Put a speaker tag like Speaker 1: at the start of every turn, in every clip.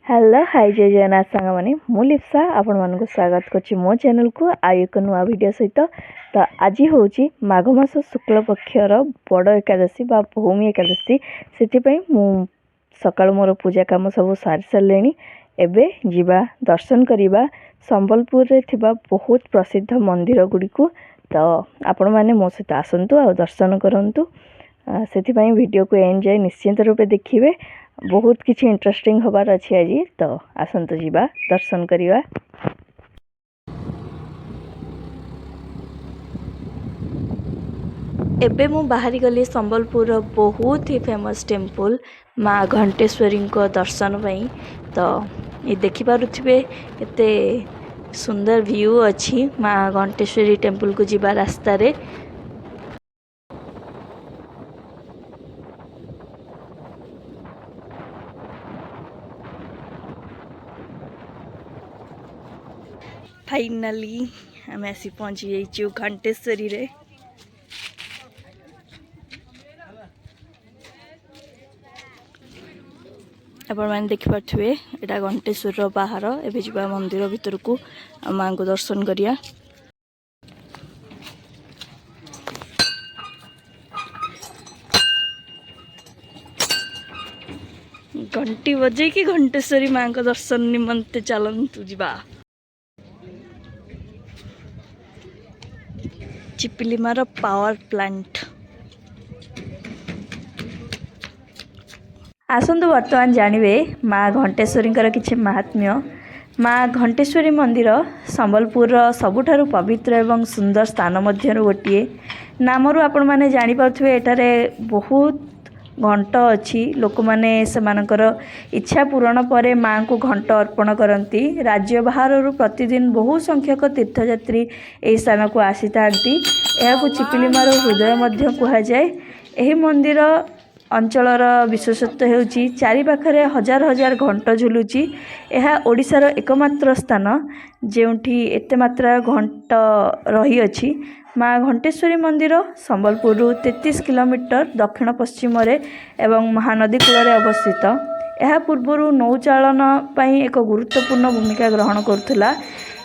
Speaker 1: Hello hi जय जगन्नाथ सांग मैंने मु लिप्सा आपण मानक स्वागत करछि मो चैनल को आउ एक नुआ वीडियो सहित। तो आज हूँ माघ मास शुक्ल पक्षर बड़ एकादशी बा भूमि एकादशी से मु सकाळ मोर पूजा काम सब सारी सारे एबे जीवा दर्शन करवा संबलपुर रे थिबा बहुत प्रसिद्ध मंदिर गुडी को। तो आपण माने मो सहित आसंतु आ दर्शन करंतु से वीडियो को एंजॉय निश्चिंत रूपे देखिए। बहुत किछि इंटरेस्टिंग होबार अछि आज। तो आसंतु जीवा दर्शन करिवा। एबे मु बाहरी गली संबलपुर बहुत ही फेमस टेम्पल माँ घंटेश्वरी को दर्शन पई। तो ये देखि पारुथिबे एते सुंदर व्यू अछि माँ घंटेश्वरी टेम्पल को जीवा रास्ता रे। फाइनली आम आसी पहुँची जाइए घंटेश्वरी रे। आपण मैंने देखिपे यहाँ घंटेश्वर बाहर एवं जा मंदिर भीतर को माँ को दर्शन करिया। घंटी बजे कि घंटेश्वरी माँ को दर्शन निमंते चलतु जा। चिपिलीमार पावर प्लांट आसंतु वर्तमान जानवे माँ घंटेश्वरी किछि महात्म्य। माँ घंटेश्वरी मंदिर संबलपुर सबुठारु पवित्र एवं सुंदर स्थान मध्यरु गोटे। नामरू आपण माने जानि पारुथिबे एटारे बहुत घंट अच्छी। लोक माने सेमानकर इच्छा पूरण पर माँ को घंट अर्पण करती। राज्य बाहर प्रतिदिन बहु संख्यक तीर्थयात्री यह स्थान को आसी था। यह चिपिलीमार हृदय मध्य कह जाए। यह मंदिर अंचलर विशेषत्व होउची चारि पाखरे हजार हजार घंट झुलुची। यह ओडिशार एकमात्र स्थान जेउठी एते मात्रा घंट रही अछि। माँ घंटेश्वरी मंदिर संबलपुर 33 किलोमीटर दक्षिण पश्चिम एवं महानदी कूल अवस्थित। यह पूर्वर नौचालन पई एक गुरुत्वपूर्ण भूमिका ग्रहण करुला।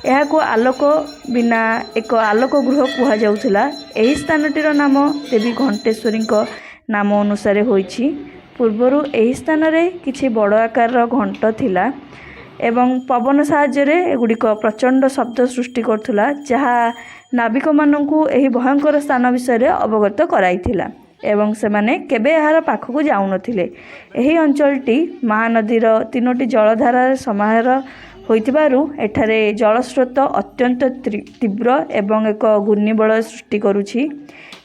Speaker 1: यह को आलोक बिना एक आलोक गृह कह जाउथला। एही स्थानटीर नाम देवी घंटेश्वरी नाम अनुसार होइछि। पूर्वर एही स्थान रे किछि बड़ आकार घंट थिला एवं पवन साहाय्य एगुड़िक प्रचंड शब्द सृष्टि करथुला जहा नाविक माननकु एही भयंकर स्थान विषय अवगत कराइथिला एवं से माने केबे यार पाखकु जाउ नथिले। एही अंचलटी महानदीर 3टी जलधारा समाहार होइतिबारु एठारे जलस्रोत अत्यंत तीव्र एवं एक घूर्णिबलय सृष्टि करुछि।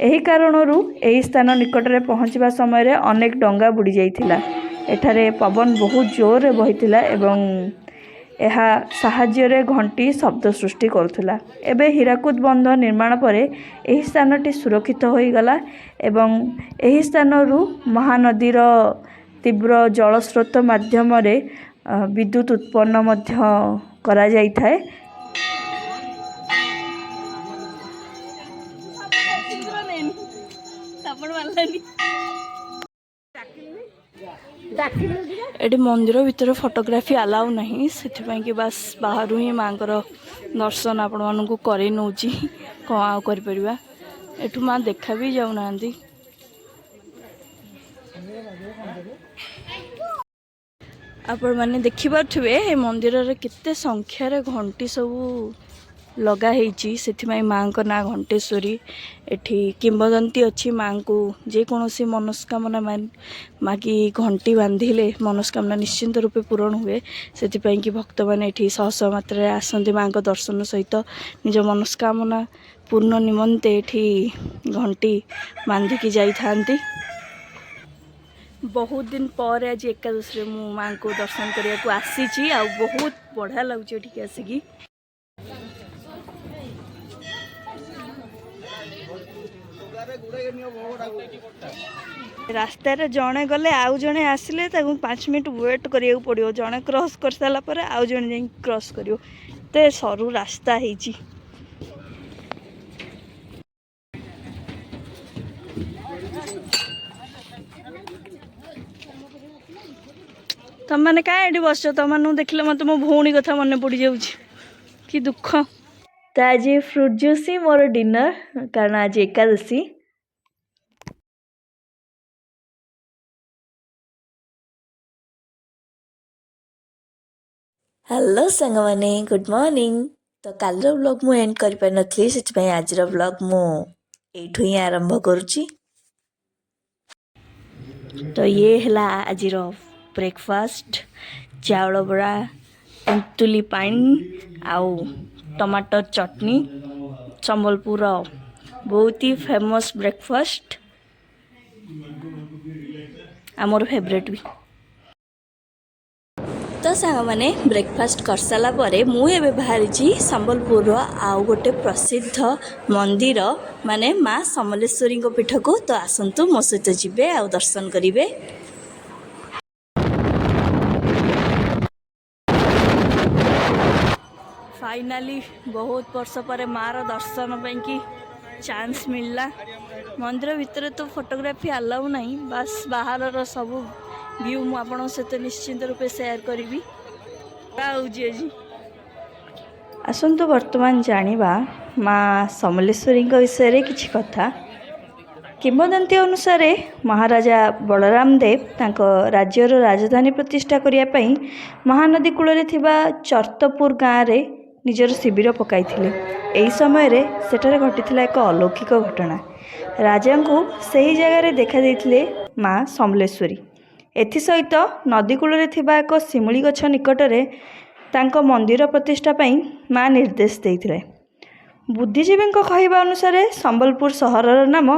Speaker 1: एही कारणरू एही स्थान निकटरे पहुँचवा समय अनेक डंगा बुड़ी जाइथिला। एठारे पवन बहुत जोर रे बहिथिला एवं यह साहाଯ୍ୟରେ घंटी शब्द सृष्टि करुथिला। एबे हीराकुद बंध निर्माण परे एही स्थानटी सुरक्षित होई गला एवं एही स्थानरू महानदीर तीव्र जलस्रोत माध्यम विद्युत उत्पन्न मध्य करा जाई थाए। एटी मंदिर भीतर फोटोग्राफी अलाउ नहीं से कि बस बाहर ही माँ दर्शन आपण मानू कर नौची कौन आ कर एठू माँ देखा भी जाऊना। आपण मैंने देखिपे मंदिर रे केते संख्यार घंटी सब लगा हेची। से माँ को ना घंटेश्वरी एठी किंबदंती अच्छी। माँ को जेकोसी मनस्कामना मागी घंटी बांधिले मनस्कामना निश्चिंत रूपे पूरण हुए। से कि भक्त मैंने एठी शह शह मात्रा आसती माँ को दर्शन सहित निज मनस्कामना पूर्ण निमंते एठी घंटी बांधिकी जाई थांती। बहुत दिन पर आज एकादशी मु माँ को दर्शन करने को आसी आ बहुत बढ़िया लगुच एठी आसिकी। रास्ता रे जणे गले आउ जणे आसिले 5 मिनट वेट करिया पड़ियो। जणे क्रॉस कर साला पर आउ जणे जाई क्रॉस करियो। ते सरू रास्ता हेची। तुम मैंने क्या ये बस तुम देखले मत मो भौणी कथा मन पड़ जा कि दुख। तो आज फ्रूट जूस ही मोर डिनर कारण आज एकादशी। हेलो सांग मैंने गुड मॉर्निंग। तो कल व्लॉग मु एंड कर पार नथली से आज व्लॉग मु एठू ही आरंभ करुच्ची। तो ये है आज ब्रेकफास्ट चावल बड़ा तेंतुली पानी आउ टमाटर चटनी संबलपुर बहुत ही फेमस ब्रेकफास्ट आमर फेवरेट भी। तो सांग मैंने ब्रेकफास्ट कर सारा पर मुझे बाहरी संबलपुर आउ गोटे प्रसिद्ध मंदिर माने माँ समलेश्वरी पीठ को। तो आसतु मो सहित जीवे आ दर्शन करेंगे। फाइनाली बहुत वर्ष पर मार दर्शन की चांस मिलला। मंदिर भितर तो फोटोग्राफी अलाउ नहीं, बस बाहर सब व्यू मु आपण सहित निश्चिंत रूपे शेयर करी। आसतु वर्तमान जानिबा माँ समलेश्वरी विषय किछि कथा। किंवदंती अनुसार महाराजा बलराम देव तांको राज्यर राजधानी प्रतिष्ठा करिया पई महानदी कूल चर्तपुर गाँव में निजर शिविर पकाई। एही समय रे सेठारे घटिथिला एक अलौकिक घटना। राजा को सही जगह देखा देथिले माँ समलेश्वरी। एथिसहित नदी कूल एक शिमुली गछ निकट में तांको मंदिर प्रतिष्ठा पई माँ निर्देश देथिले। बुद्धिजीवी कहवा अनुसार संबलपुर सहरर नाम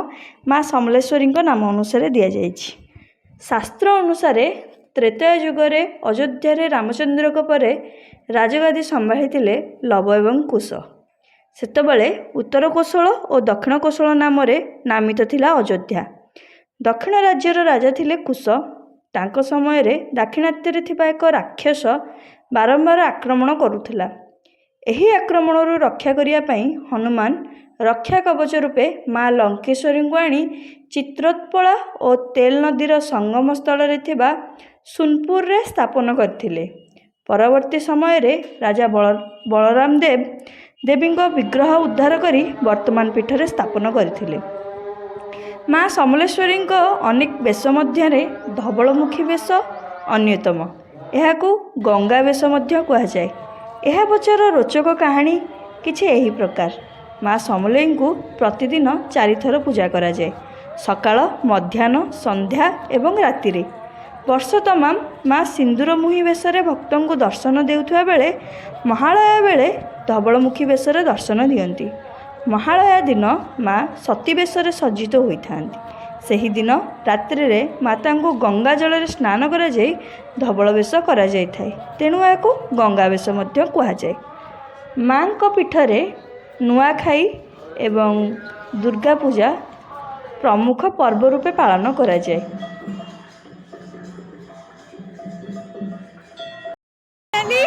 Speaker 1: माँ समलेश्वरी नाम अनुसार दि जाइछि। शास्त्र अनुसार त्रेतया जुगरे अयोध्या रामचंद्र पर राजगादी संभाली लव एवं कुश। सेतबेले उत्तर कोशल और दक्षिण कोशल नाम नामित थिला अयोध्या। दक्षिण राज्यर राजा थिले कुश। तांको समय रे दाक्षिणात्य थिबा एक राक्षस बारंबार आक्रमण करुथिला। एही आक्रमणरू रक्षा करिया पई हनुमान रक्षा कवच रूपे माँ लंकेश्वरी को आनी चित्रोत्पला और तेल नदीर संगम स्थल रे थिबा सोनपुर रे स्थापन करथिले। परवर्ती समय रे राजा बलराम देव देवी विग्रह उद्धार करी वर्तमान पीठ रे स्थापन करथिले। माँ समलेश्वरी अनेक वेश मध्य धवलमुखी वेश अन्यतम। एहाकू गंगा वेश मध्य कहुए। यह पछर रोचक कहानी किछि एही प्रकार। माँ समलेई को प्रतिदिन 4 थर पूजा करा जाए, सकाळ मध्याह्न संध्या एवं राति रे। वर्ष तमाम माँ सिंदूर मुही वेशरे भक्तों को दर्शन देउथुआ बेले महालया बेले धवलमुखी वेशरे दर्शन दियंती। महालया दिन माँ सती वेशरे सज्जित होइथांती। सही दिन रात्रि रे माता को गंगा जल रे स्नान करा जाई धवल वेश करा जाई थाए। तेणु याकू गंगा वेश मध्य कहा जाए। माँ को पीठरे नुआखाई एवं दुर्गा पूजा प्रमुख पर्व रूपे पालन करा जाए।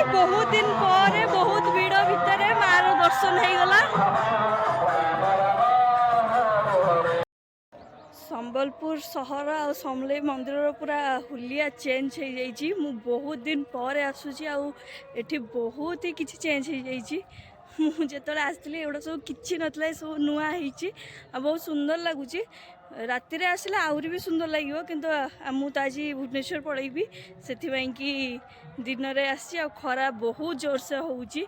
Speaker 1: बहुत दिन पर बहुत भीड़ भितर मार दर्शन हो गला। संबलपुर सहर आ समलेई मंदिर पूरा हुलिया चेंज हो जाइए। मु बहुत दिन पर आसूची आठी बहुत ही किसी चेंज हो जाइए। मुझे आसती एगुड़ा सब किसी नथिला सब नुआ होती बहुत सुंदर लगुच। राति रे आसले आहरी भी सुंदर लगे किंतु मु तो आज भुवनेश्वर पड़ेबी से कि दिन रे आसी खरा बहुत जोर से होउची।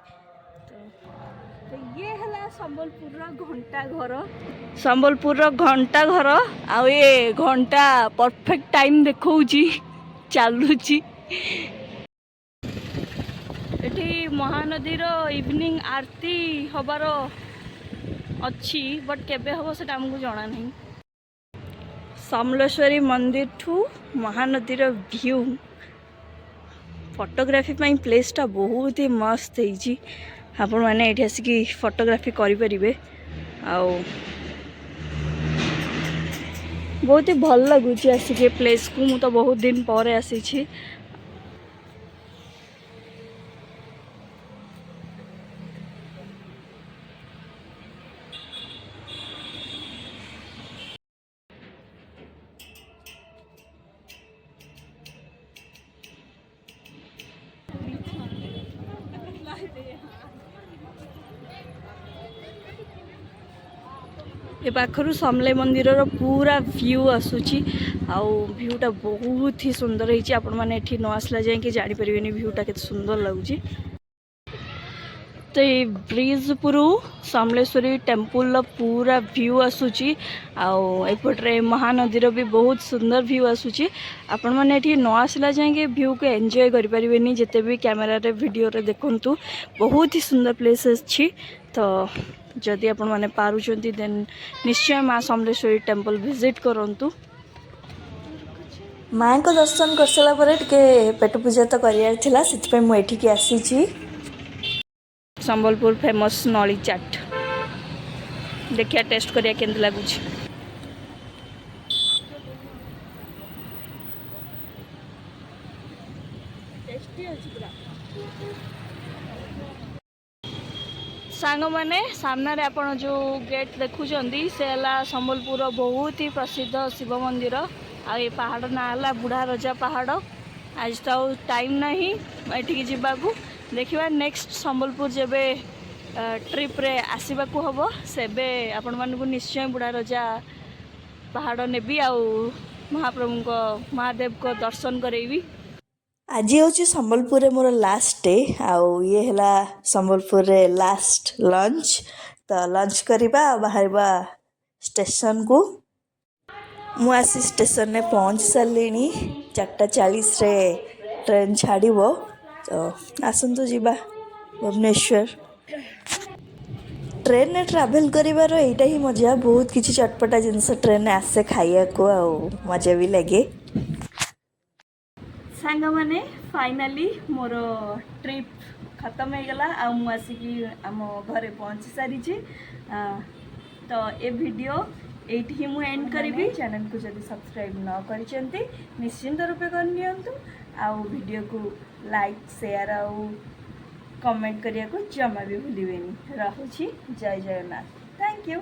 Speaker 1: तो ये है संबलपुर घंटा घर। संबलपुर घंटा घर आ ये घंटा परफेक्ट टाइम देखौची चालुची। एठी महानदीर इवनिंग आरती हबार अच्छी बट केबे हबो सेटा हमको जाना नहीं। समलेश्वरी मंदिर ठू महानदीर व्यू फोटोग्राफी पाई प्लेसटा बहुत ही मस्त है। आपण मैंने ये आसिक फोटोग्राफी करें आउ बहुत ही भल लगुच आसिक प्लेस को। मु तो बहुत दिन पर आसी। ए पाखरु समले मंदिर पूरा व्यू आसूची आउ व्यूटा बहुत ही सुंदर है आपण मैंने एठी न आसला जाए कि जानी परिवेनी व्यूटा केते सुंदर लगुची। तो ये ब्रिज पुरु समलेश्वरी टेम्पल पूरा व्यू आसूची आउपटे महानदीर भी बहुत सुंदर व्यू आसूची आपण मैंने एठी न आसला जाए व्यू को एंजॉय करि परिवेनी जेते भी कैमरा रे वीडियो रे देखंतु बहुत ही सुंदर प्लेस अछि। तो जदि आपण माने पारुचंती देन निश्चय माँ समलेश्वरी टेम्पल विजिट करंतु। माँ को दर्शन कर सारा पर टिके पेट पूजा तो करियार थिला सेति मु एठिकी आसीची। संबलपुर फेमस नली चाट देखिया टेस्ट करिया केंद लागुची। टेस्टी अछि पूरा। सांग मैंने सामने आपण जो गेट देखुंट से संबलपुर बहुत ही प्रसिद्ध शिव मंदिर आ ये पहाड़ ना है बुढ़ा रजा पहाड़। आज तो टाइम नहीं एठिकी जीवाकू देखिबा नेक्स्ट संबलपुर जब ट्रिप रे आसवा हम सेबे आपण मानकू निश्चय बुढ़ा रजा पहाड़ नेबी आ महाप्रभु को महादेव को दर्शन करेबी। आज हूँ संबलपुर मोर लास्ट डे आउ ये है संबलपुर रे लास्ट लंच। तो लंच करवा बाहर स्टेशन को मु आसी स्टेशन ने पहुँच सारे 4:40 रे ट्रेन छाड़ो। तो आसतु जीवा भुवनेश्वर ट्रेन ने ट्रैवल करिवार एटा ही मजा बहुत किसी चटपटा जिनस ट्रेन ने आसे खाइया को आ मजा भी लगे। सांग माने फाइनाली मोर ट्रिप खत्म हो गला आ मु आसिकी आम घरे पहुँची सारी। तो ये वीडियो एठी ही मु एंड करी। चैनल को जब सब्सक्राइब न करिसेंती निश्चिंत रूपे कर नियंतु आ वीडियो को लाइक शेयर आ कमेंट करिया को जमा भी भूलिबेनी। रहुछि जय जगन्नाथ। Thank you.